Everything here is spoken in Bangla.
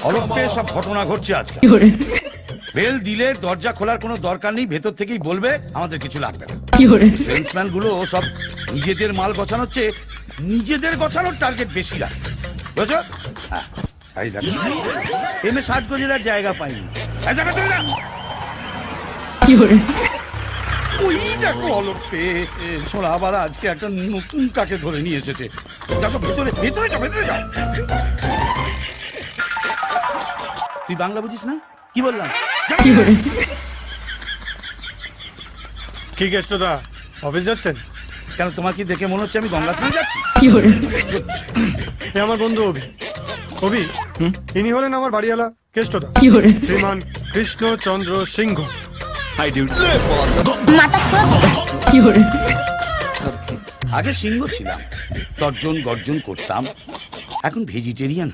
অলক্ষে সব ঘটনা ঘটছে আজকে। বেল দিলে দরজা খোলার কোনো দরকার নেই, ভেতর থেকেই বলবে আমাদের কিছু লাগবে না। সেলসম্যান গুলো সব নিজেদের মাল গছানোর চেয়ে নিজেদের গছানোর টার্গেট বেশি রাখে, বুঝছো? হ্যাঁ, এই দেখো এমনি সাজগোজের আর জায়গা পাইনি। এই যাবে তুমি না। ওই দেখো অলক্ষে ছোড়া আবার আজকে একটা নতুন কাকে ধরে নিয়ে এসেছে। দেখো ভেতরে ভেতরে যাও, ভেতরে যাও। তুই বাংলা বুঝিস না? কি বললাম? কি কেষ্টদা, অফিস যাচ্ছেন? কেন তোমার কি দেখে মনে হচ্ছে আমি গঙ্গা স্নানে যাচ্ছি? এ আমার বন্ধু অভি। অভি, ইনি হলেন আমার বাড়িওয়ালা কেষ্টদা, শ্রীমান কৃষ্ণচন্দ্র সিংহ। হাই ডিউড। আগে সিংহ ছিলাম, তর্জন গর্জন করতাম, এখন ভেজিটেরিয়ান।